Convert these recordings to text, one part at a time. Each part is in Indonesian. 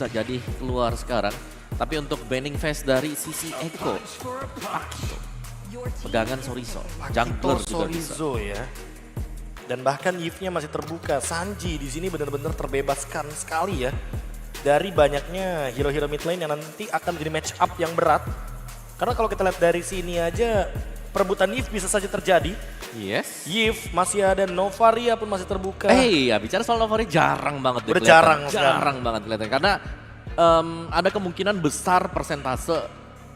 bisa jadi keluar sekarang. Tapi untuk banning phase dari sisi Eko, Pakito, pegangan Sorizo, jungler juga bisa. Sorizo ya. Dan bahkan Yves-nya masih terbuka. Sanji di sini benar-benar terbebaskan sekali ya dari banyaknya hero-hero mid lane yang nanti akan jadi match up yang berat. Karena kalau kita lihat dari sini aja perebutan Yves bisa saja terjadi. Yes. Yves masih ada, Novaria pun masih terbuka. Ya bicara soal Novaria jarang banget deh Berjarang kelihatan. Jarang banget kelihatan karena ada kemungkinan besar persentase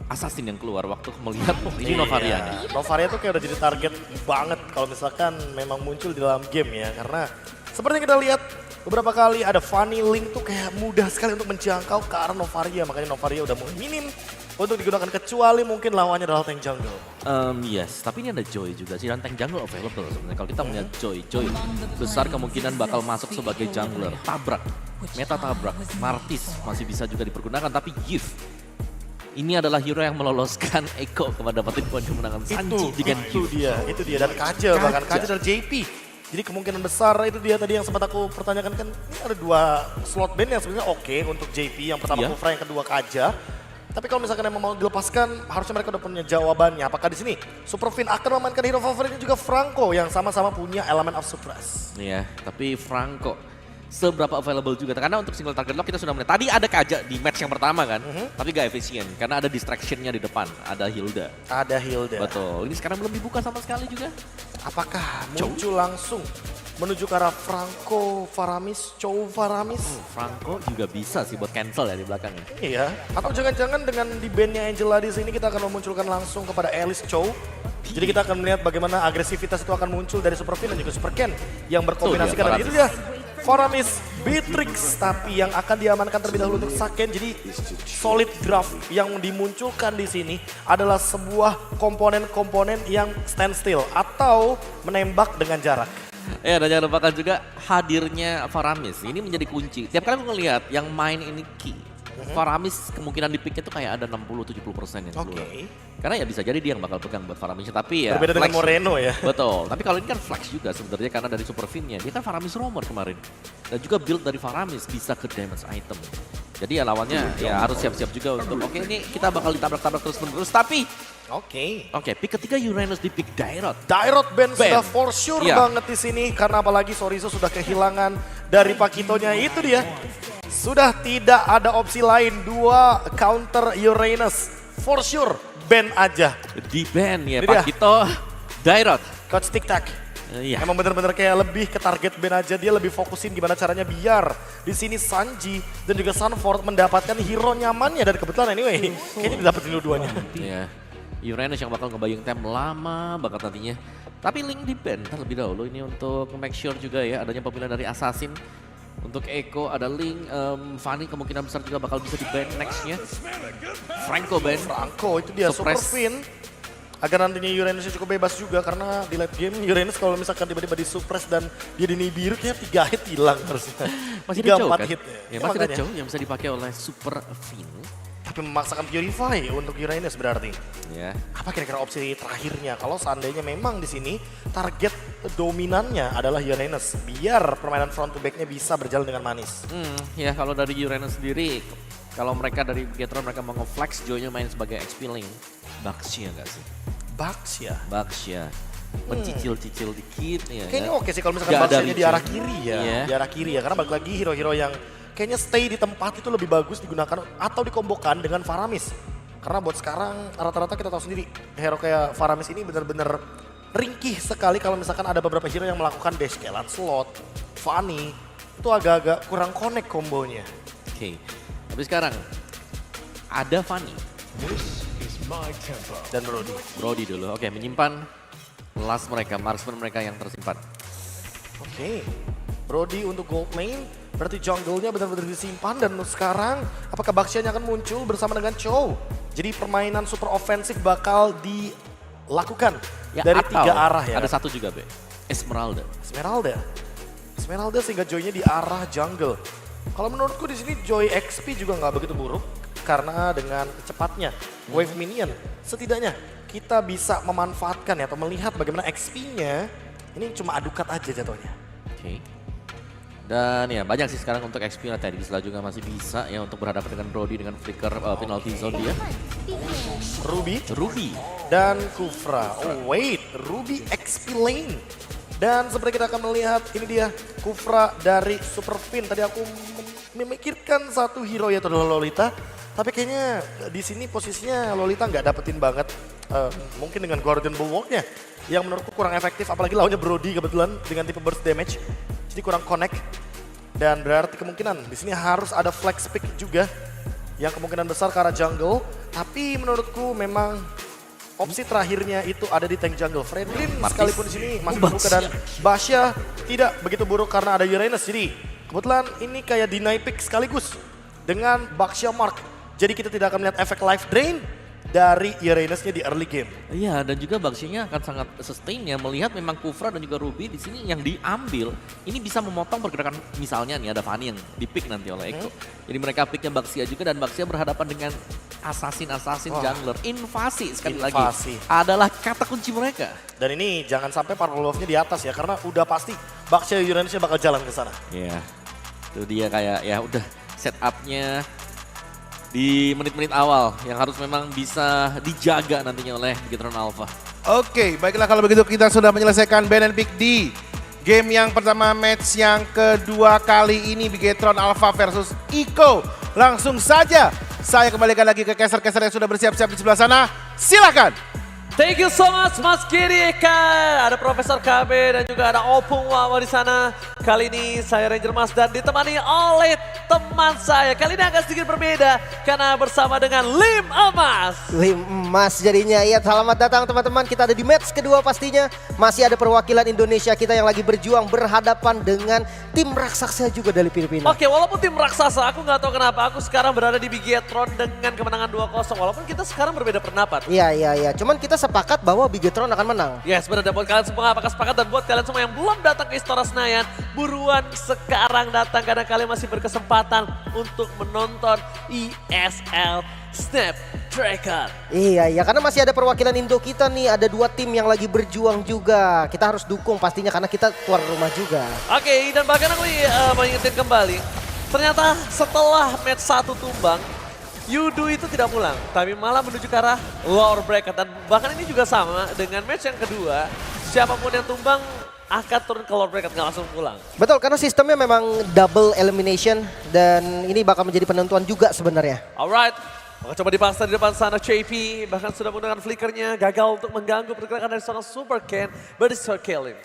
assassin yang keluar waktu melihat ini Novaria. Novaria tuh kayak udah jadi target banget kalau misalkan memang muncul di dalam game ya. Karena seperti yang kita lihat beberapa kali ada Fanny Link tuh kayak mudah sekali untuk menjangkau ke arah Novaria. Makanya Novaria udah mulai minim untuk digunakan kecuali mungkin lawannya adalah tank jungle. Yes, tapi ini ada Joy juga sih dan tank jungle available sebenarnya. Kalau kita melihat Joy besar kemungkinan bakal masuk sebagai jungler. Tabrak, meta tabrak, Martis masih bisa juga dipergunakan tapi Yves ini adalah hero yang meloloskan Eko kepada dapetin poin kemenangan Sanji dengan itu dia dan Kaja bahkan Kaja dari JP. Jadi kemungkinan besar itu dia tadi yang sempat aku pertanyakan kan ini ada 2 slot ban yang sebenarnya oke untuk JP. Yang pertama Kufra, yang kedua Kaja. Tapi kalau misalkan emang mau dilepaskan harusnya mereka udah punya jawabannya. Apakah di sini Superfin akan memainkan hero favoritnya juga Franco yang sama-sama punya elemen of surprise. Iya, tapi Franco seberapa available juga karena untuk single target lock kita sudah melihat tadi ada Kaja di match yang pertama kan, tapi gak efisien karena ada distractionnya di depan, ada Hilda. Betul, ini sekarang belum dibuka sama sekali juga. Apakah muncul langsung menuju ke arah Franco Faramis, Chow Faramis? Franco juga bisa sih buat cancel ya di belakangnya. Iya, atau jangan-jangan dengan di bandnya Angela di sini kita akan memunculkan langsung kepada Alice Chow. Jadi kita akan melihat bagaimana agresivitas itu akan muncul dari Superfin dan juga Super Ken yang berkombinasi karena itu dia. Faramis, Beatrix, tapi yang akan diamankan terlebih dahulu untuk Saken. Jadi solid draft yang dimunculkan di sini adalah sebuah komponen-komponen yang standstill atau menembak dengan jarak. Ya, dan jangan lupakan juga hadirnya Faramis. Ini menjadi kunci. Tiap kali aku ngelihat yang main ini Ki, Faramis kemungkinan di picknya tuh kayak ada 60-70% yang keluar. Karena ya bisa jadi dia yang bakal pegang buat Faramisnya, tapi ya berbeda dengan Moreno ya. Betul, tapi kalau ini kan flex juga sebenarnya karena dari Superfinnya. Dia kan Faramis Roamer kemarin. Dan juga build dari Faramis bisa ke damage item. Jadi ya lawannya ya harus siap-siap juga untuk ini kita bakal ditabrak-tabrak terus-menerus. Tapi Oke, pick ketiga Uranus di pick Dairot. Dairot ban sudah for sure banget di sini karena apalagi Sorizo sudah kehilangan dari Pakitonya. Itu dia. Sudah tidak ada opsi lain, 2 counter Uranus. For sure ban aja. Di ban ya Pakito, Dairot. Coach Tic Tac. Iya. Emang bener-bener kayak lebih ke target ban aja, dia lebih fokusin gimana caranya biar di sini Sanji dan juga Sunford mendapatkan hero nyamannya dan kebetulan anyway kayaknya didapetin dua-duanya. Iya. Uranus yang bakal ngebayang time lama banget nantinya. Tapi Link di ban terlebih dahulu ini untuk make sure juga ya adanya pemilihan dari Assassin. Untuk Eko ada Link, Fanny kemungkinan besar juga bakal bisa di ban nextnya. Franco ban. Franco itu dia Superfin. Agar nantinya Uranus cukup bebas juga karena di late game Uranus kalau misalkan tiba-tiba di suppress dan dia di biru kayaknya 3 hit hilang harusnya. Masih ada Chow kan? Hit. Ya, masih ada Chow yang bisa dipakai oleh Superfin. Tapi memaksakan Purify untuk Uranus berarti. Ya. Apa kira-kira opsi terakhirnya kalau seandainya memang di sini target dominannya adalah Uranus biar permainan front to back-nya bisa berjalan dengan manis. Ya kalau dari Uranus sendiri kalau mereka dari Gatron mereka mau nge-flex Joy-nya main sebagai XP link. Baxia nggak sih? Baxia. Mencicil-cicil dikit ya. Kayaknya oke sih kalau misalkan Baxia-nya di arah kiri ya. Di arah kiri ya karena balik lagi hero-hero yang kayaknya stay di tempat itu lebih bagus digunakan atau dikombokan dengan Faramis. Karena buat sekarang rata-rata kita tahu sendiri hero kayak Faramis ini benar-benar ringkih sekali kalau misalkan ada beberapa hero yang melakukan dash kayak Lancelot, Fanny itu agak-agak kurang connect kombonya. Oke. Tapi sekarang ada Fanny dan Brody dulu. Oke, menyimpan last mereka, marksman mereka yang tersimpan. Oke. Brody untuk gold lane, berarti jungle-nya benar-benar disimpan dan sekarang apakah Baxia-nya akan muncul bersama dengan Chow? Jadi permainan super ofensif bakal dilakukan dari 3 arah ya. Ada satu juga Esmeralda sehingga Joy-nya di arah jungle. Kalau menurutku di sini Joy XP juga nggak begitu buruk karena dengan cepatnya wave minion setidaknya kita bisa memanfaatkan ya atau melihat bagaimana XP-nya ini cuma adukat aja jatuhnya. Oke. Dan ya banyak sih sekarang untuk XP. Teddy Gisela juga masih bisa ya untuk berhadapan dengan Brody dengan flicker penalty zone dia. Ruby dan Kufra. Oh wait, Ruby XP lane. Dan seperti kita akan melihat ini dia Kufra dari Super Fin. Tadi aku memikirkan satu hero yaitu adalah Lolita. Tapi kayaknya di sini posisinya Lolita nggak dapetin banget. Mungkin dengan Guardian Bulwark-nya yang menurutku kurang efektif. Apalagi lawannya Brody kebetulan dengan tipe burst damage. Jadi kurang connect. Dan berarti kemungkinan di sini harus ada flex pick juga. Yang kemungkinan besar ke arah jungle. Tapi menurutku memang opsi terakhirnya itu ada di tank jungle. Fredrin sekalipun di sini masih terbuka dan Basya tidak begitu buruk karena ada Uranus. Jadi kebetulan ini kayak deny pick sekaligus dengan Baxia Mark. Jadi kita tidak akan melihat efek life drain dari Uranusnya di early game. Iya, dan juga Baxia-nya akan sangat sustain ya melihat memang Kufra dan juga Ruby di sini yang diambil ini bisa memotong pergerakan. Misalnya nih ada Fanny yang di-pick nanti oleh Eko. Jadi mereka picknya Baxia juga dan Baxia berhadapan dengan assassin jungler. Invasi sekali lagi adalah kata kunci mereka. Dan ini jangan sampai Purple Wolf-nya di atas ya karena udah pasti Baxia Uranusnya bakal jalan ke sana. Iya, itu dia kayak ya udah setup-nya di menit-menit awal yang harus memang bisa dijaga nantinya oleh Bigetron Alpha. Oke, baiklah kalau begitu kita sudah menyelesaikan ban and pick di game yang pertama, match yang kedua kali ini Bigetron Alpha versus Iko. Langsung saja saya kembalikan lagi ke caster-caster yang sudah bersiap-siap di sebelah sana. Silakan. Thank you so much Mas Kiri Eka. Ada Profesor KB dan juga ada Opung Wawa di sana. Kali ini saya Ranger Mas dan ditemani oleh teman saya. Kali ini agak sedikit berbeda karena bersama dengan Lim Emas. Lim Emas jadinya. Ya, selamat datang teman-teman. Kita ada di match kedua pastinya. Masih ada perwakilan Indonesia kita yang lagi berjuang berhadapan dengan tim raksasa juga dari Filipina. Oke, walaupun tim raksasa, aku nggak tahu kenapa aku sekarang berada di Bigetron dengan kemenangan 2-0. Walaupun kita sekarang berbeda pendapat. Iya. Cuman kita sepakat bahwa Bigetron akan menang. Yes, benar. Buat kalian semua apakah sepakat, dan buat kalian semua yang belum datang ke Istora Senayan, buruan sekarang datang karena kalian masih berkesempatan untuk menonton ESL Snapdragon. Iya, karena masih ada perwakilan Indo kita nih, ada 2 tim yang lagi berjuang juga. Kita harus dukung pastinya karena kita tuan rumah juga. Oke, dan bahkan aku mengingetin kembali, ternyata setelah match 1 tumbang, Yudu itu tidak pulang, tapi malah menuju ke arah lower bracket. Dan bahkan ini juga sama dengan match yang kedua, siapapun yang tumbang akan turun ke lower bracket, nggak langsung pulang. Betul, karena sistemnya memang double elimination dan ini bakal menjadi penentuan juga sebenarnya. Alright, maka coba dipaksa di depan sana JP, bahkan sudah menggunakan flickernya, gagal untuk mengganggu pergerakan dari seorang Super Ken, but it's killing.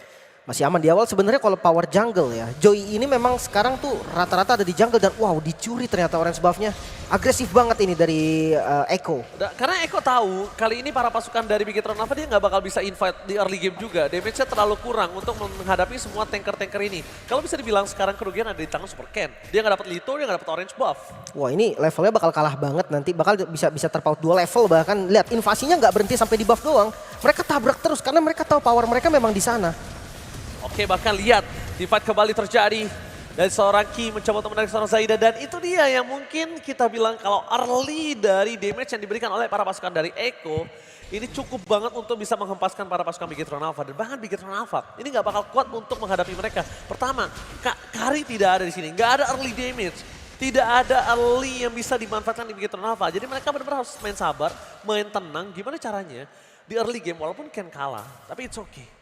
Masih aman di awal sebenarnya kalau power jungle ya. Joy ini memang sekarang tuh rata-rata ada di jungle dan wow dicuri ternyata orange buff-nya. Agresif banget ini dari Eko. Karena Eko tahu kali ini para pasukan dari Bigetron Alpha dia nggak bakal bisa invite di early game juga. Damage-nya terlalu kurang untuk menghadapi semua tanker-tanker ini. Kalau bisa dibilang sekarang kerugian ada di tangan Super Ken. Dia nggak dapat Lito, dia nggak dapat orange buff. Wah ini levelnya bakal kalah banget nanti. Bakal bisa terpaut 2 level bahkan. Lihat invasinya nggak berhenti sampai di buff doang. Mereka tabrak terus karena mereka tahu power mereka memang di sana. Oke, bahkan lihat divide kembali terjadi dari seorang Ki mencoba untuk menarik seorang Zaida, dan itu dia yang mungkin kita bilang kalau early dari damage yang diberikan oleh para pasukan dari Eko ini cukup banget untuk bisa menghempaskan para pasukan Bigetron Alpha, dan bahkan Bigetron Alpha ini nggak bakal kuat untuk menghadapi mereka. Pertama, Kari tidak ada di sini, nggak ada early damage. Tidak ada early yang bisa dimanfaatkan di Bigetron Alpha, jadi mereka benar-benar harus main sabar, main tenang. Gimana caranya di early game walaupun Ken kalah, tapi it's okay.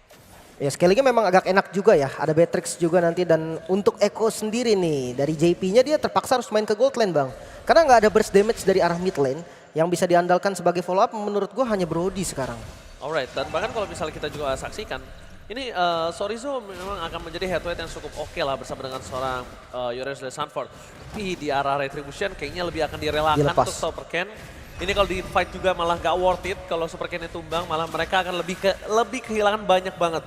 Ya sekali lagi memang agak enak juga ya, ada Beatrix juga nanti dan untuk Eko sendiri nih dari JP-nya dia terpaksa harus main ke gold lane bang. Karena nggak ada burst damage dari arah mid lane yang bisa diandalkan sebagai follow up menurut gue hanya Brody sekarang. Alright, dan bahkan kalau misalnya kita juga saksikan, ini Sorizo memang akan menjadi head to head yang cukup oke lah bersama dengan seorang Uranus Sanford. Tapi di arah Retribution kayaknya lebih akan direlakan untuk Super Ken. Ini kalau di fight juga malah gak worth it, kalau Super Ken tumbang malah mereka akan lebih kehilangan banyak banget.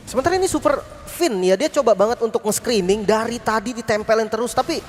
Sementara ini Super Fin ya, dia coba banget untuk nge-screening dari tadi ditempelin terus tapi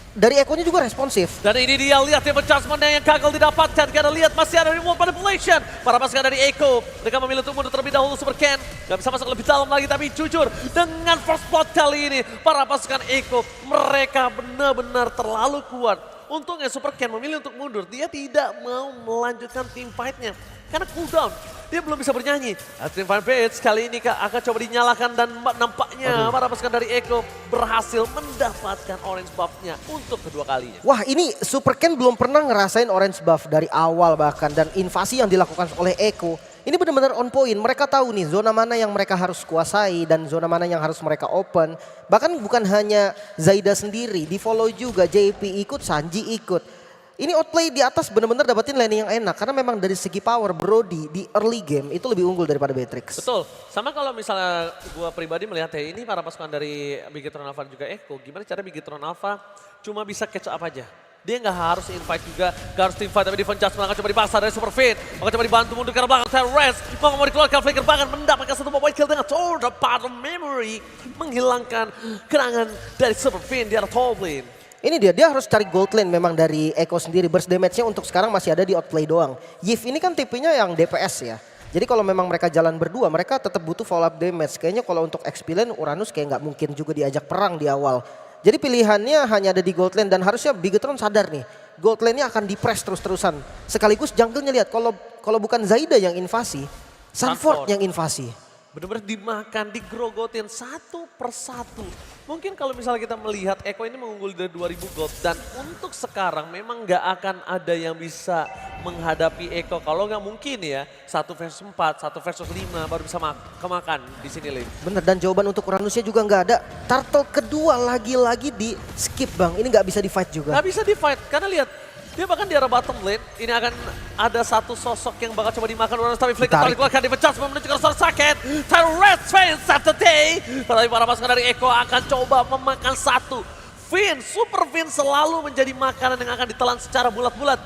dari Eko-nya juga responsif. Dan ini dia, lihat ya adjustment yang gagal didapatkan. Karena lihat masih ada remote manipulation. Para pasukan dari Eko, mereka memilih untuk mundur terlebih dahulu. Super Ken gak bisa masuk lebih dalam lagi, tapi jujur dengan first blood kali ini para pasukan Eko mereka benar-benar terlalu kuat Untungnya Super Ken memilih untuk mundur. Dia tidak mau melanjutkan team fight-nya. Karena cooldown, dia belum bisa bernyanyi. Team Fight Blitz kali ini akan coba dinyalakan dan nampaknya para pasukan dari Echo berhasil mendapatkan orange buff-nya untuk kedua kalinya. Wah, ini Super Ken belum pernah ngerasain orange buff dari awal bahkan. Dan invasi yang dilakukan oleh Echo ini benar-benar on point. Mereka tahu nih zona mana yang mereka harus kuasai dan zona mana yang harus mereka open. Bahkan bukan hanya Zaida sendiri, di follow juga JP ikut, Sanji ikut. Ini outplay di atas benar-benar dapetin laning yang enak. Karena memang dari segi power Brody di early game itu lebih unggul daripada Beatrix. Betul, sama kalau misalnya gue pribadi melihat ya ini para pasukan dari Bigetron Alpha dan juga Echo. Gimana cara Bigetron Alpha cuma bisa catch up aja. Dia nggak harus invite juga, nggak harus team fight, tapi defense just akan coba dipaksa dari Super Fit. Akan coba dibantu mundur karena belakang Terrence. Mau dikeluarkan Flicker bahkan mendapatkan satu point kill dengan Tour the Part of Memory. Menghilangkan kerangan dari Super Fit di arah top lane. Ini dia harus cari gold lane memang dari Echo sendiri. Burst damage-nya untuk sekarang masih ada di outplay doang. Yif ini kan tipenya yang DPS ya. Jadi kalau memang mereka jalan berdua, mereka tetap butuh follow up damage. Kayaknya kalau untuk XP lane, Uranus kayak nggak mungkin juga diajak perang di awal. Jadi pilihannya hanya ada di gold lane dan harusnya Bigetron sadar nih. Gold lane-nya akan di-press terus-terusan. Sekaligus jungle-nya lihat, kalau bukan Zaida yang invasi, Sanford yang invasi. Benar-benar dimakan, digrogotin satu persatu. Mungkin kalau misalnya kita melihat Echo ini mengunggul dari 2000 gold. Dan untuk sekarang memang nggak akan ada yang bisa menghadapi Echo. Kalau nggak mungkin ya, 1 versus 4, 1 versus 5 baru bisa kemakan di sini Lin. Bener, dan jawaban untuk Uranusnya juga nggak ada. Turtle kedua lagi-lagi di skip bang, ini nggak bisa di fight juga. Nggak bisa di fight, karena lihat. Dia bahkan di arah bottom lane, ini akan ada satu sosok yang bakal coba dimakan Uranus. Tapi Flicker kali keluarkan di pecah menuju ke Star Socket. Tyrant Fans Saturday. Tapi para pasukan dari Echo akan coba memakan satu. Finn, Super Finn selalu menjadi makanan yang akan ditelan secara bulat-bulat.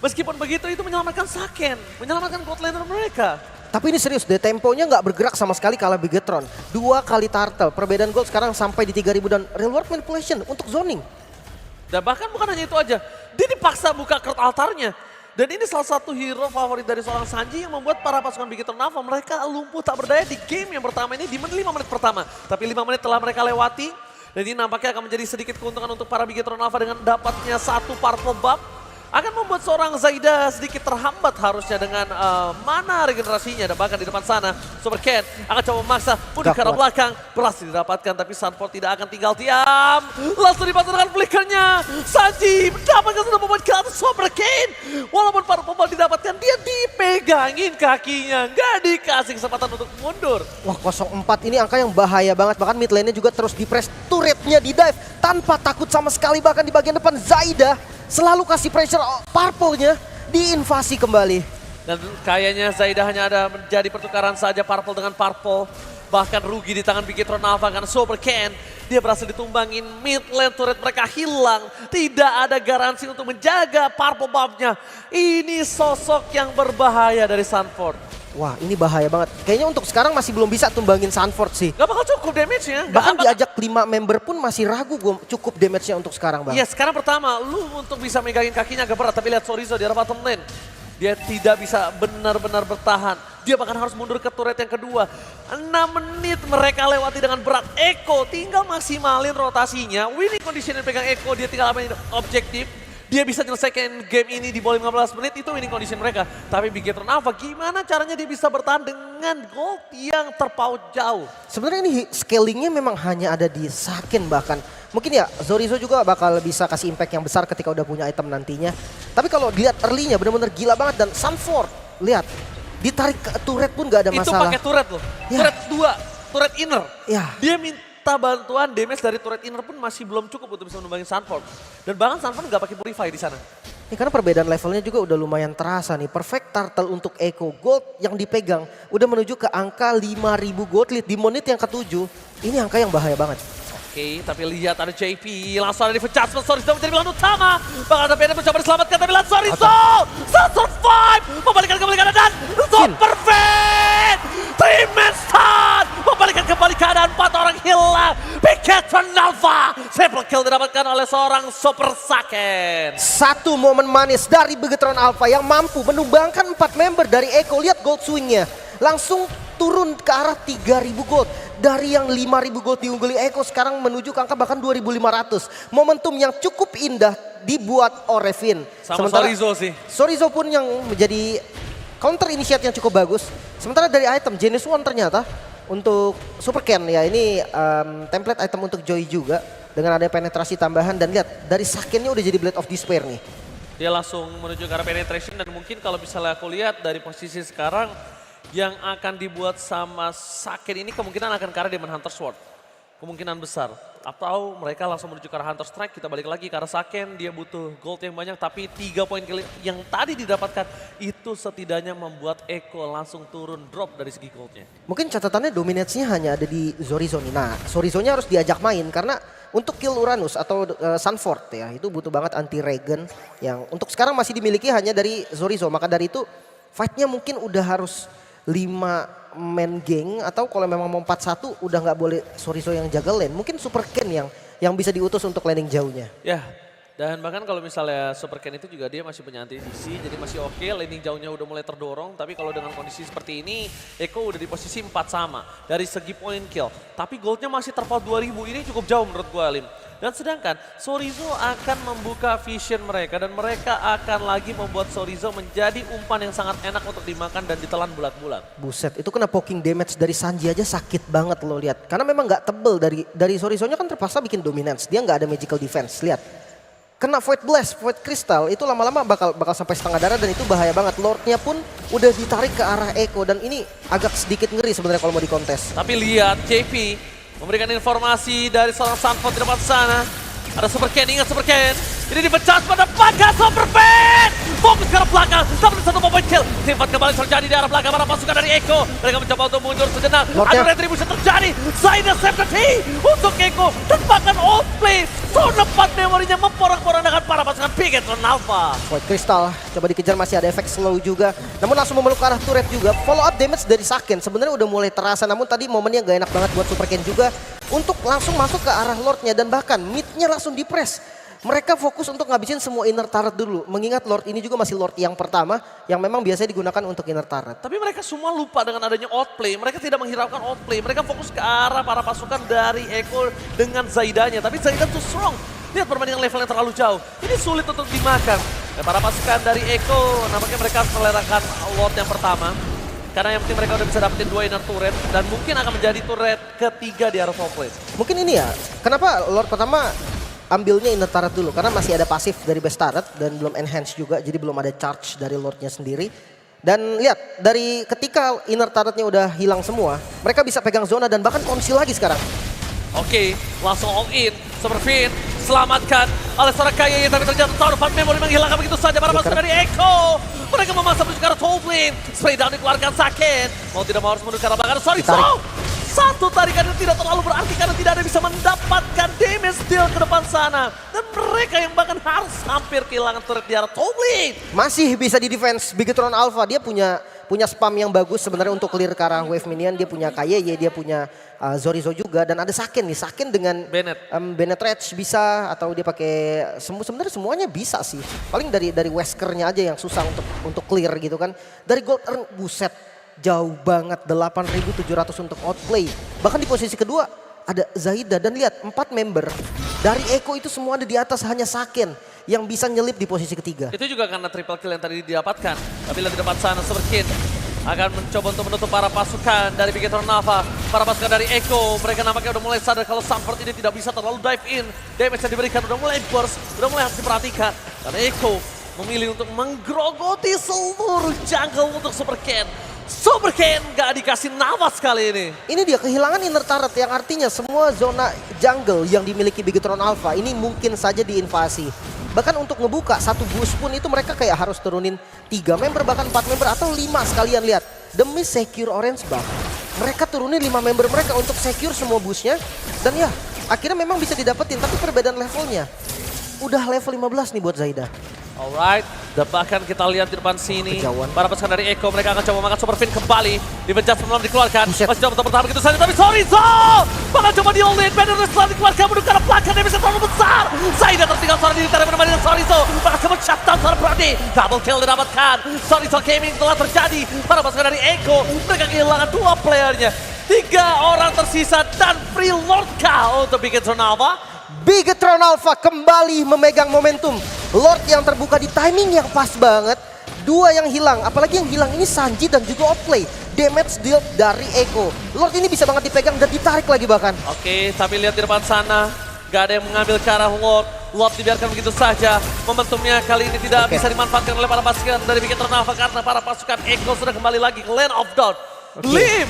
Meskipun begitu itu menyelamatkan Saken, menyelamatkan gold laner mereka. Tapi ini serius deh, temponya nggak bergerak sama sekali kalah Bigetron. 2 kali turtle, perbedaan gold sekarang sampai di 3000 dan real world manipulation untuk zoning. Dan bahkan bukan hanya itu aja, dia dipaksa buka Kurt altarnya. Dan ini salah satu hero favorit dari seorang Sanji yang membuat para pasukan Bigetron Alpha mereka lumpuh tak berdaya di game yang pertama ini di 5 menit pertama. Tapi 5 menit telah mereka lewati dan ini nampaknya akan menjadi sedikit keuntungan untuk para Bigetron Alpha dengan dapatnya satu purple buff. Akan membuat seorang Zaida sedikit terhambat harusnya dengan mana regenerasinya. Dan bahkan di depan sana Super Ken akan coba memaksa mundur ke arah belakang. Berhasil didapatkan tapi Sanford tidak akan tinggal diam. Langsung dibantu dengan flickernya. Sanji mendapatkan satu pemain ke atas Super Ken. Walaupun para pemain didapatkan dia dipegangin kakinya. Nggak dikasih kesempatan untuk mundur. Wah 04 ini angka yang bahaya banget. Bahkan mid lane-nya juga terus di-press. Turretnya di-dive tanpa takut sama sekali. Bahkan di bagian depan Zaida selalu kasih pressure purple-nya diinvasi kembali. Dan kayaknya Zaida hanya ada menjadi pertukaran saja purple dengan purple. Bahkan rugi di tangan Bigetron Alpha karena Super Ken. Dia berhasil ditumbangin, mid lane turret mereka hilang. Tidak ada garansi untuk menjaga purple buff-nya. Ini sosok yang berbahaya dari Sanford. Wah ini bahaya banget. Kayaknya untuk sekarang masih belum bisa tumbangin Sanford sih. Gak bakal cukup damage-nya. Bahkan diajak 5 member pun masih ragu gue cukup damage-nya untuk sekarang bang. Iya sekarang pertama lu untuk bisa megangin kakinya agak berat. Tapi lihat Sorizo di arah bottom lane. Dia tidak bisa benar-benar bertahan. Dia bahkan harus mundur ke turret yang kedua. 6 menit mereka lewati dengan berat. Echo tinggal maksimalin rotasinya. Winning condition yang pegang Echo, dia tinggal amanin objektif. Dia bisa nyelesaikan game ini di bawah 15 menit, itu winning condition mereka. Tapi Bigetron Alpha gimana caranya dia bisa bertahan dengan gold yang terpaut jauh. Sebenarnya ini scalingnya memang hanya ada di Saken bahkan. Mungkin ya Zorizo juga bakal bisa kasih impact yang besar ketika udah punya item nantinya. Tapi kalau dilihat early-nya benar-benar gila banget dan Sanford lihat ditarik ke turret pun gak ada masalah. Itu pakai turret loh, Ya. turret 2, turret inner. Ya. Dia minta bantuan damage dari turret inner pun masih belum cukup untuk bisa menumbangin Sanford. Dan bahkan Sanford gak pakai purify di sana. Ini karena perbedaan levelnya juga udah lumayan terasa nih. Perfect turtle untuk Echo. Gold yang dipegang udah menuju ke angka 5.000 gold lead di menit yang ke-7. Ini angka yang bahaya banget. Oke, tapi lihat ada JP, langsung ada di adjustment, Sorizo menjadi pilihan utama. Bakal ada Bennett mencoba diselamatkan, tapi lihat Sorizo! Survive! Membalikan kembali keadaan dan Super Fit! 3-man stun! Membalikan kembali keadaan, 4 orang hilang. Bigetron Alpha! Triple kill didapatkan oleh seorang Super Saken. Satu momen manis dari Bigetron Alpha yang mampu menumbangkan 4 member dari Echo. Lihat gold swingnya. Langsung turun ke arah 3.000 gold. Dari yang 5.000 gold diungguli Eko sekarang menuju ke angka bahkan 2.500. Momentum yang cukup indah dibuat Orevin. Sama Sorizo sih. Sorizo pun yang menjadi counter initiate yang cukup bagus. Sementara dari item Genesis One ternyata untuk Super Ken ya ini template item untuk Joy juga. Dengan ada penetrasi tambahan dan lihat dari Sakennya udah jadi Blade of Despair nih. Dia langsung menuju ke arah penetration dan mungkin kalau misalnya aku lihat dari posisi sekarang yang akan dibuat sama Saken ini kemungkinan akan ke arah Demon Hunter Sword. Kemungkinan besar. Atau mereka langsung menuju ke arah Hunter Strike, kita balik lagi ke arah Saken, dia butuh gold yang banyak tapi 3 poin yang tadi didapatkan itu setidaknya membuat Eko langsung turun drop dari segi goldnya. Mungkin catatannya dominasinya hanya ada di Sorizo nih. Nah Sorizonya harus diajak main karena untuk kill Uranus atau Sunford ya itu butuh banget anti-regen yang untuk sekarang masih dimiliki hanya dari Sorizo. Maka dari itu fightnya mungkin udah harus 5 man gang atau kalau memang mau 4-1 udah nggak boleh Sorizo yang jaga lane. Mungkin Super Ken yang bisa diutus untuk laning jauhnya. Ya, dan bahkan kalau misalnya Super Ken itu juga dia masih punya anti-DC, jadi masih oke, laning jauhnya udah mulai terdorong. Tapi kalau dengan kondisi seperti ini, Eko udah di posisi 4 sama dari segi point kill. Tapi goldnya masih terpaut 2000, ini cukup jauh menurut gue Alim. Dan sedangkan Sorizo akan membuka vision mereka dan mereka akan lagi membuat Sorizo menjadi umpan yang sangat enak untuk dimakan dan ditelan bulat-bulat. Buset, itu kena poking damage dari Sanji aja sakit banget lo lihat. Karena memang nggak tebel dari Sorizonya kan terpaksa bikin dominance. Dia nggak ada magical defense, lihat. Kena Void Blast, Void Crystal itu lama-lama bakal sampai setengah darah dan itu bahaya banget. Lordnya pun udah ditarik ke arah Eko dan ini agak sedikit ngeri sebenarnya kalau mau dikontes. Tapi lihat JP memberikan informasi dari seorang Sunford di depan sana. Ada Super Ken, ingat Super Ken. Ini dipecat pada belakang Super Ken. Fokus ke arah belakang, tapi satu point kill. Timpat kembali terjadi di arah belakang para pasukan dari Eko. Mereka mencoba untuk mundur sejenak. Ada retribution terjadi. Zaida save the day untuk Eko. Dan bahkan outplay. Zona 4 memorinya memporak-porandakan para pasukan Bigetron Alpha. Void Crystal coba dikejar masih ada efek slow juga. Namun langsung memeluk ke arah turret juga. Follow up damage dari Saken sebenarnya udah mulai terasa. Namun tadi momennya gak enak banget buat Super Ken juga. Untuk langsung masuk ke arah Lordnya dan bahkan midnya langsung di-press. Mereka fokus untuk ngabisin semua inner turret dulu. Mengingat Lord ini juga masih Lord yang pertama yang memang biasanya digunakan untuk inner turret. Tapi mereka semua lupa dengan adanya outplay. Mereka tidak menghiraukan outplay. Mereka fokus ke arah para pasukan dari Eko dengan Zaidanya. Tapi Zaida too strong. Lihat perbandingan level yang terlalu jauh. Ini sulit untuk dimakan. Dan para pasukan dari Eko nampaknya mereka melerakan Lord yang pertama. Karena yang penting mereka udah bisa dapetin 2 inner turret. Dan mungkin akan menjadi turret ketiga di arah top lane. Mungkin ini ya, kenapa Lord pertama ambilnya inner turret dulu. Karena masih ada pasif dari base turret dan belum enhance juga. Jadi belum ada charge dari Lordnya sendiri. Dan lihat, dari ketika inner turretnya udah hilang semua, mereka bisa pegang zona dan bahkan konsil lagi sekarang. Oke, langsung all in. Superfin selamatkan oleh seorang Kaya tapi terjatuh Tower of Memory menghilangkan begitu saja para pasukan dari Eko. Mereka memasang menuju ke arah top lane. Spray down dikeluarkan Saken. Mau tidak mau harus menuju ke arah belakang. Sorry, satu tarikan yang tidak terlalu berarti karena tidak ada yang bisa mendapatkan damage deal ke depan sana. Dan mereka yang bahkan harus hampir kehilangan turret di arah top lane. Masih bisa di defense Bigetron Alpha. Dia punya spam yang bagus sebenarnya untuk clear ke arah wave minion. Dia punya Kayeye, dia punya Sorizo juga. Dan ada Saken nih, Saken dengan Bennett Rage bisa atau dia pakai sebenarnya semuanya bisa sih. Paling dari Weskernya aja yang susah untuk clear gitu kan. Dari gold earn, buset jauh banget 8.700 untuk outplay. Bahkan di posisi kedua ada Zaida dan lihat 4 member dari Eko itu semua ada di atas, hanya Saken yang bisa nyelip di posisi ketiga. Itu juga karena triple kill yang tadi didapatkan. Tapi lihat di depan sana Superkin akan mencoba untuk menutup para pasukan dari Bigetron Alpha. Para pasukan dari Eko, mereka nampaknya udah mulai sadar kalau Sunford ini tidak bisa terlalu dive in. Damage yang diberikan udah mulai burst, udah mulai harus diperhatikan. Karena Eko memilih untuk menggerogoti seluruh jungle untuk Superkin. Superkin gak dikasih nafas kali ini. Ini dia kehilangan inner turret yang artinya semua zona jungle yang dimiliki Bigetron Alpha ini mungkin saja diinvasi. Bahkan untuk ngebuka satu boost pun itu mereka kayak harus turunin 3 member bahkan 4 member atau 5 sekalian lihat. Demi secure orange buff. Mereka turunin 5 member mereka untuk secure semua boostnya. Dan ya akhirnya memang bisa didapetin tapi perbedaan levelnya. Udah level 15 nih buat Zaida. Alright, dan bahkan kita lihat di depan sini Kejauhan. para pasukan dari Eko, mereka akan coba makan Superfin kembali. Di-adjust sebelum dikeluarkan, Buset. masih coba bertahan begitu saja, tapi Sorizo bakal coba di-all-in, Banner setelah dikeluarkan menuju ke arah belakang, dia bisa terlalu besar. Zaida tertinggal suara diri, karena benar-benar Sorizo bakal coba shutdown seorang Brody. Double kill didapatkan. Sorry Gaming telah terjadi. Para pasukan dari Echo, mereka kehilangan 2 playernya. 3 orang tersisa dan free Lord K untuk Bigetron Alpha. Bigetron Alpha kembali memegang momentum. Lord yang terbuka di timing yang pas banget. 2 yang hilang, apalagi yang hilang ini Sanji dan juga Outplay. Damage deal dari Echo. Lord ini bisa banget dipegang dan ditarik lagi bahkan. Oke, tapi lihat di depan sana. Gak ada yang mengambil ke arah Lord. Lord dibiarkan begitu saja. Momentumnya kali ini tidak bisa dimanfaatkan oleh para pasukan dari Bigetron Alpha karena para pasukan Echo sudah kembali lagi ke Land of Dawn. Lim!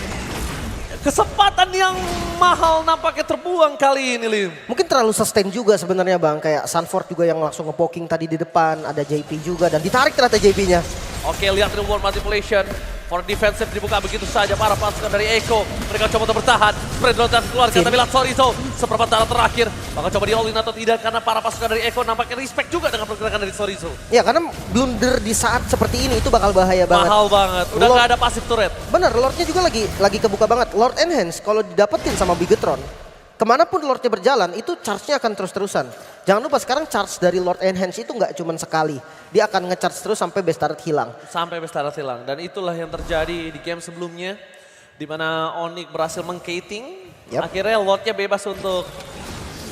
Kesempatan yang mahal nampaknya terbuang kali ini, Lim. Mungkin terlalu sustain juga sebenarnya Bang. Kayak Sanford juga yang langsung nge-poking tadi di depan. Ada JP juga dan ditarik ternyata JP-nya. Oke, lihat reward manipulation. For defensive dibuka begitu saja para pasukan dari Echo. Mereka coba untuk bertahan. Spread rotan keluarga, tapi lihat Sorizo. Seperempat darah terakhir. Bakal coba di all-in atau tidak karena para pasukan dari Echo nampaknya respect juga dengan pergerakan dari Sorizo. Ya karena blunder di saat seperti ini itu bakal bahaya banget. Mahal banget. Udah Lord- gak ada passive turret. Bener, Lordnya juga lagi kebuka banget. Lord Enhance kalau didapetin sama Bigetron, kemanapun Lordnya berjalan itu charge-nya akan terus-terusan. Jangan lupa sekarang charge dari Lord Enhance itu nggak cuma sekali. Dia akan nge-charge terus sampai base turret hilang. Sampai Bestara hilang. Dan itulah yang terjadi di game sebelumnya. Di mana Onyx berhasil meng-cating. Yap. Akhirnya Lordnya bebas untuk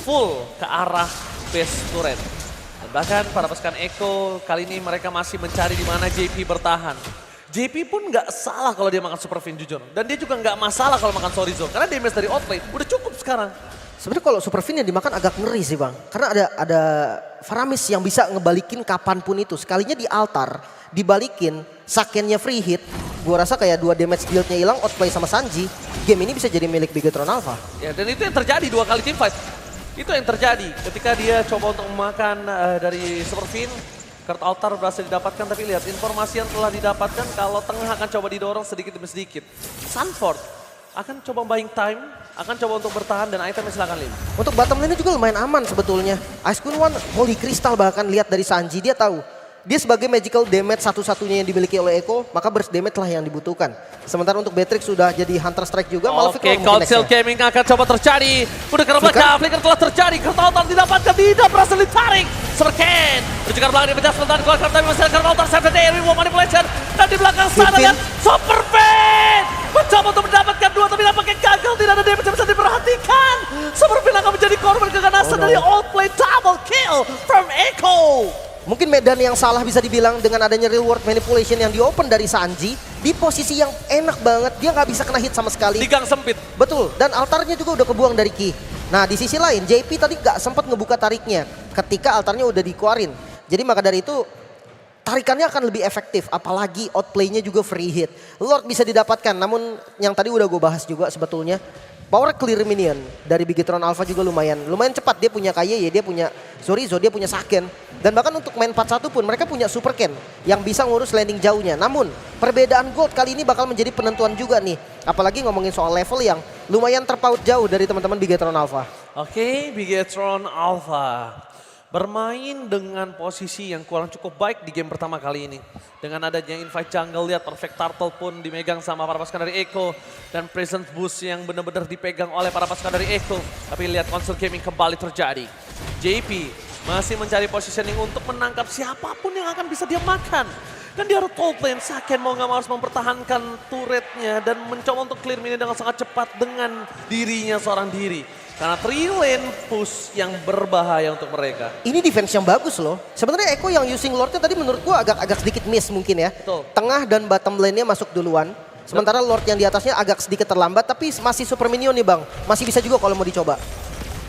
full ke arah base turret. Dan bahkan para pasukan Echo kali ini mereka masih mencari di mana JP bertahan. JP pun nggak salah kalau dia makan Super Fin jujur. Dan dia juga nggak masalah kalau makan Sorizo. Karena damage dari Outplay udah cukup sekarang. Sebenarnya kalau Super Fin yang dimakan agak ngeri sih Bang. Karena ada Faramis yang bisa ngebalikin kapanpun itu. Sekalinya di altar, dibalikin, Sakennya free hit. Gua rasa kayak 2 damage deal-nya hilang, Outplay sama Sanji. Game ini bisa jadi milik Bigetron Alpha. Ya, dan itu yang terjadi 2 kali teamfight. Itu yang terjadi ketika dia coba untuk memakan dari Super Fin. Kurt Altar berhasil didapatkan, tapi lihat informasi yang telah didapatkan kalau tengah akan coba didorong sedikit demi sedikit. Sanford akan coba buying time, akan coba untuk bertahan dan itemnya silakan Lim. Untuk bottom lane juga lumayan aman sebetulnya. Ice Queen One, Holy Crystal bahkan lihat dari Sanji, dia tahu. Dia sebagai magical damage satu-satunya yang dimiliki oleh Echo, maka burst damage lah yang dibutuhkan. Sementara untuk Beatrix sudah jadi Hunter Strike juga. Oke, Council Gaming akan coba terjadi. Udah ke belakang, flicker telah terjadi. Kertautan didapatkan, tidak berhasil ditarik. Smerken, menuju ke belakang di pecah sebentar. Keluarkan tapi masih ada Kertautan, save the day, reward manipulation. Dan di belakang sana lihat Super Fin. Mencoba untuk mendapatkan 2 tapi nampaknya gagal. Tidak ada damage yang bisa diperhatikan. Super Fin akan menjadi korban keganasan dari Outplay. Double kill from Echo. Mungkin medan yang salah bisa dibilang dengan adanya reward manipulation yang diopen dari Sanji. Di posisi yang enak banget, dia nggak bisa kena hit sama sekali. Di gang sempit. Betul, dan altarnya juga udah kebuang dari Ki. Nah di sisi lain, JP tadi nggak sempat ngebuka tariknya ketika altarnya udah dikeluarin. Jadi maka dari itu, tarikannya akan lebih efektif, apalagi outplay-nya juga free hit. Lord bisa didapatkan, namun yang tadi udah gue bahas juga sebetulnya. Power clear minion dari Bigetron Alpha juga lumayan cepat. Dia punya KYY, dia punya Sorizo, dia punya Saken. Dan bahkan untuk main 4-1 pun mereka punya Super Ken yang bisa ngurus landing jauhnya. Namun perbedaan gold kali ini bakal menjadi penentuan juga nih. Apalagi ngomongin soal level yang lumayan terpaut jauh dari teman-teman Bigetron Alpha. Oke, Bigetron Alpha bermain dengan posisi yang kurang cukup baik di game pertama kali ini. Dengan adanya invite jungle, lihat Perfect Turtle pun dimegang sama para pasukan dari Echo. Dan Presence Boost yang benar-benar dipegang oleh para pasukan dari Echo. Tapi lihat Console Gaming kembali terjadi. JP masih mencari positioning untuk menangkap siapapun yang akan bisa dia makan. Dan di arah top lane, Saken mau gak mau harus mempertahankan turretnya dan mencoba untuk clear minion dengan sangat cepat dengan dirinya seorang diri. Karena 3 lane push yang berbahaya untuk mereka. Ini defense yang bagus loh. Sebenarnya Echo yang using Lordnya tadi menurut gua agak sedikit miss mungkin ya. Betul. Tengah dan bottom lane-nya masuk duluan. Sementara Lord yang di atasnya agak sedikit terlambat tapi masih super minion nih Bang. Masih bisa juga kalau mau dicoba.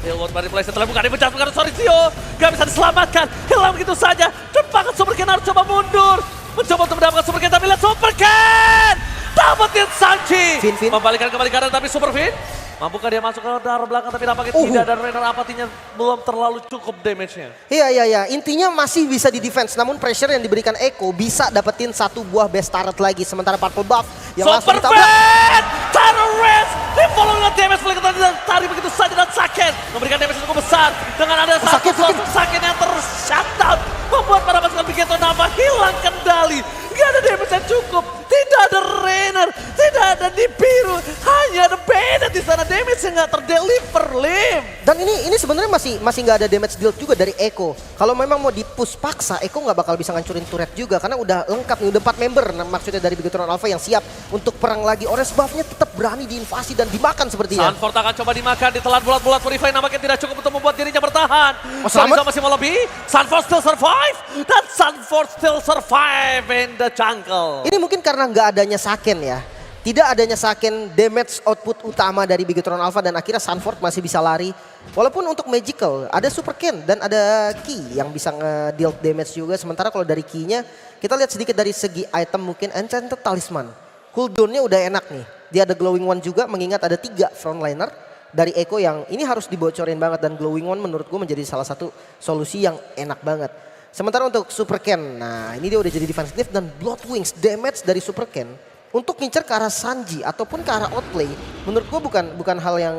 Reward manipulation telah bukan dipecah, bukan Sorizo. Gak bisa diselamatkan, hilang begitu saja. Dan bahkan Super Ken harus coba mundur. Mencoba untuk mendapatkan Super Ken, tapi lihat Super Ken! Dapetin Sanji! Fin. Membalikan kembali kanan, tapi Super Fin. Mampukah dia masuk ke arah belakang, tapi nampaknya tidak. Dan Rainer apatinya belum terlalu cukup damage-nya. Iya. Intinya masih bisa di defense. Namun pressure yang diberikan Echo bisa dapetin 1 buah best turret lagi. Sementara purple buff yang langsung Super ditabrak. Fin! Terrorist! Di follow dengan damage, boleh kita tarik begitu saja. Dan Saken memberikan damage yang cukup besar. Dengan ada satu Saken yang ter-shutdown. Membuat para pasukan Bigetron Alpha hilang kendali. Gak ada damage yang cukup. Tidak tidak ada Rainer, tidak ada Nibiru, hanya ada Bennett di sana. Damage yang nggak terdeliver, Lim. Dan ini sebenarnya masih nggak ada damage deal juga dari Eko. Kalau memang mau di-push paksa, Eko nggak bakal bisa ngancurin turret juga karena udah lengkap nih, udah 4 member. Nah, maksudnya dari Bigetron Alpha yang siap untuk perang lagi. Orange buff-nya tetap berani diinvasi dan dimakan sepertinya. Sanford akan coba dimakan, ditelan bulat-bulat. Purify nampaknya tidak cukup untuk membuat dirinya bertahan. Oh, selamat. Sorizo masih mau lebih. Sanford still survive. Dan Sanford still survive in the jungle. Ini mungkin karena nggak adanya Saken ya. Tidak adanya Saken damage output utama dari Bigetron Alpha dan akhirnya Sanford masih bisa lari. Walaupun untuk Magical ada Super Ken dan ada Key yang bisa nge-deal damage juga. Sementara kalau dari Key-nya kita lihat sedikit dari segi item mungkin Enchanted Talisman. Cooldown-nya udah enak nih. Dia ada Glowing One juga mengingat ada 3 frontliner dari Eko yang ini harus dibocorin banget. Dan Glowing One menurut gue menjadi salah satu solusi yang enak banget. Sementara untuk Super Ken, nah ini dia udah jadi defensif dan Blood Wings damage dari Super Ken untuk ngincer ke arah Sanji ataupun ke arah outplay, menurut gue bukan hal yang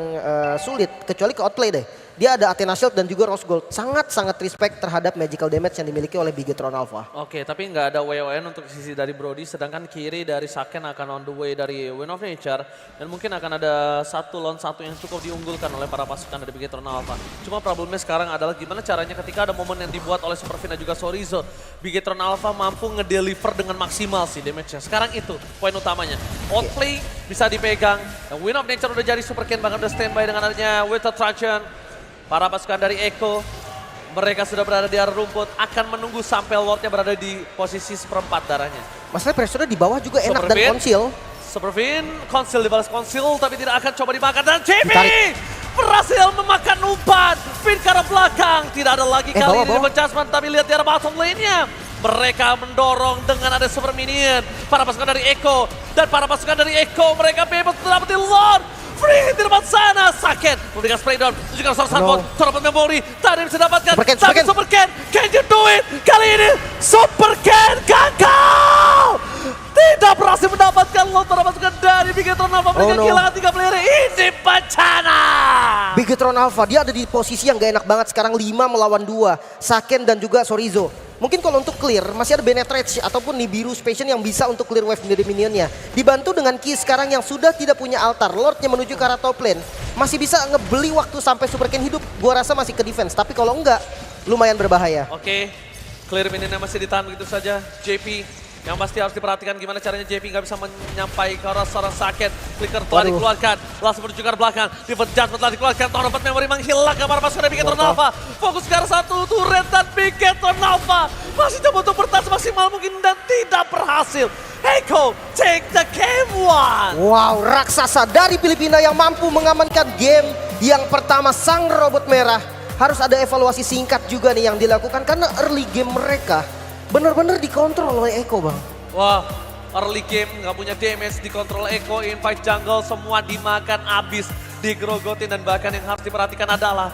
sulit kecuali ke outplay deh. Dia ada Athena Shield dan juga Rose Gold. Sangat respect terhadap magical damage yang dimiliki oleh Bigetron Alpha. Oke, tapi nggak ada WON untuk sisi dari Brody, sedangkan kiri dari Saken akan on the way dari Wind of Nature. Dan mungkin akan ada 1 lawan 1 yang cukup diunggulkan oleh para pasukan dari Bigetron Alpha. Cuma problemnya sekarang adalah gimana caranya ketika ada momen yang dibuat oleh Superfin dan juga Sorizo. Bigetron Alpha mampu ngedeliver dengan maksimal sih damage-nya. Sekarang itu poin utamanya. Outplay bisa dipegang, dan Wind of Nature udah jadi Super Ken, bahkan udah standby dengan adanya Winter Trajan. Para pasukan dari Eko, mereka sudah berada di area rumput, akan menunggu sampai Lordnya berada di posisi seperempat darahnya. Masalah pressure di bawah juga enak dan Superfin. konsil. Superfin, konsil dibalas konsil, tapi tidak akan coba dimakan. Dan JP Ditarik. berhasil memakan umpan. Fin ke arah belakang, tidak ada lagi kali ini bawah. adjustment, tapi lihat di arah bottom lane-nya. Mereka mendorong dengan ada super minion. Para pasukan dari Eko, dan para pasukan dari Eko, mereka bebas mendapati Lord. Free di depan sana, Saken memberikan spray down, juga seorang Sanford, seorang memori, tadi bisa dapatkan, tapi Super Ken, can you do it? Kali ini Super Ken gagal! Tidak berhasil mendapatkan Lord para pasukan dari Bigetron Alpha, mereka kehilangan 3 player, ini bencana! Bigetron Alpha dia ada di posisi yang gak enak banget sekarang 5 melawan 2, Saken dan juga Sorizo. Mungkin kalau untuk clear masih ada Bennett Rage ataupun Nibiru Spation yang bisa untuk clear wave dari minionnya. Dibantu dengan Ki sekarang yang sudah tidak punya altar. Lordnya menuju ke arah top lane. Masih bisa ngebeli waktu sampai Super Ken hidup. Gua rasa masih ke defense. Tapi kalau enggak lumayan berbahaya. Oke, clear minionnya masih ditahan begitu saja. JP yang pasti harus diperhatikan gimana caranya JP nggak bisa menyampai ke arah seorang Saken. Flicker telah dikeluarkan, langsung menuju ke arah belakang. Defense Judgment telah dikeluarkan, Tower of Memory menghilangkan para pasukan dari Bigetron Alpha. Fokus ke arah 1 turret dan Bigetron Alpha masih coba untuk bertahan semaksimal mungkin dan tidak berhasil. Eko take the game 1. Wow, raksasa dari Filipina yang mampu mengamankan game yang pertama sang robot merah. Harus ada evaluasi singkat juga nih yang dilakukan karena early game mereka benar-benar dikontrol oleh Eko, Bang. Wah, early game nggak punya damage, dikontrol Eko, invite jungle, semua dimakan abis, digerogotin, dan bahkan yang harus diperhatikan adalah